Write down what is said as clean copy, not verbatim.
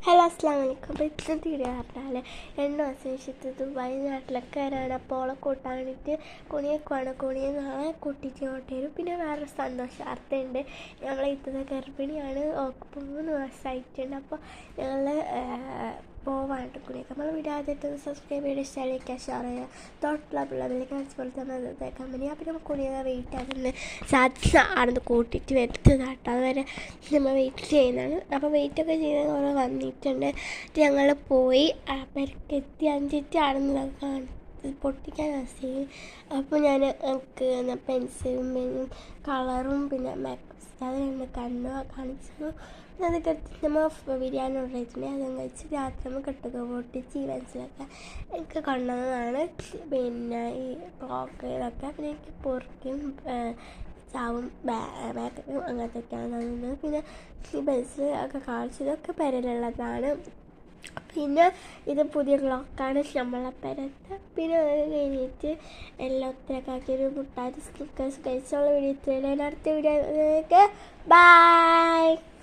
Hello അസ്സാം വലൈക്കും. അപ്പോൾ ഇന്നത്തെ വീഡിയോ പറഞ്ഞാൽ 2 മാസം ശേഷത്ത് ദുബായ് നാട്ടിലൊക്കെ വരാണ്. അപ്പോൾ ഓളെ കൂട്ടാൻ വേണ്ടിയിട്ട് കുണിയേക്കുവാണ്. കുണിയെ നാളെ കൂട്ടിയിട്ട് കൊണ്ടുവരും. പിന്നെ വേറൊരു സന്തോഷാർത്ഥമുണ്ട്. ഞങ്ങൾ ഇന്നത്തെ ഗർഭിണിയാണ്. ഓക്ക് 3 മാസമായിട്ടുണ്ട്. അപ്പോൾ ഞങ്ങൾ പോവാണ്ട് കുണിയൊക്കെ. നമ്മൾ വീഡിയോ ആദ്യമായിട്ട് സബ്സ്ക്രൈബ് ചെയ്ത് ഇഷ്ടമായിരിക്കുക, ഷെയർ ചെയ്യുക, തൊട്ടുള്ള പോലെ തന്നെ കമ്പനി. അപ്പോൾ നമ്മൾ കുണിയെ വെയിറ്റ് ആകുന്നത് സാധിച്ച ആണെന്ന് കൂട്ടിയിട്ട് വരുന്നതാട്ടോ. അതുവരെ നമ്മൾ വെയിറ്റ് ചെയ്യുന്നതാണ്. അപ്പോൾ വെയിറ്റൊക്കെ ചെയ്ത് ഓരോ വന്നിട്ടുണ്ട്. ഞങ്ങൾ പോയി പെരക്കെത്തി 5 ആണെന്നുള്ളത് കാണിച്ച് പൊട്ടിക്കാൻ ആവശ്യം. അപ്പോൾ ഞാൻ എനിക്ക് പെൻസിലും പെന്നും കളറും പിന്നെ മേക്കപ്പ് അത് കാണിച്ചു. അതൊക്കെ നമ്മൾ ബിരിയാണി ഓർഡർ ചെയ്തിട്ടുണ്ട്. അതും കഴിച്ച് രാത്രി നമ്മൾ കെട്ടുക പൊട്ടിച്ച് ഈ പെൻസിലൊക്കെ എനിക്ക് കൊണ്ടുവന്നതാണ്. പിന്നെ ഈ ക്ലോക്ക് ഇതൊക്കെ പിന്നെ എനിക്ക് പൊറുക്കും ചാവും മേക്കപ്പും അങ്ങനത്തെയൊക്കെയാണ് തന്നത്. പിന്നെ ഈ പെൻസിൽ ഒക്കെ കാണിച്ചതൊക്കെ പെരയിലുള്ളതാണ്. പിന്നെ ഇത് പുതിയ ക്ലോക്കാണ് നമ്മളെ പെരത്ത്. പിന്നെ അത് കഴിഞ്ഞിട്ട് എല്ലാത്തിനൊക്കെ ആക്കിയൊരു മുട്ടായി സ്റ്റിക്കേഴ്സ് കഴിച്ചുള്ള വീഡിയോ. അടുത്ത വീഡിയോ ബൈ.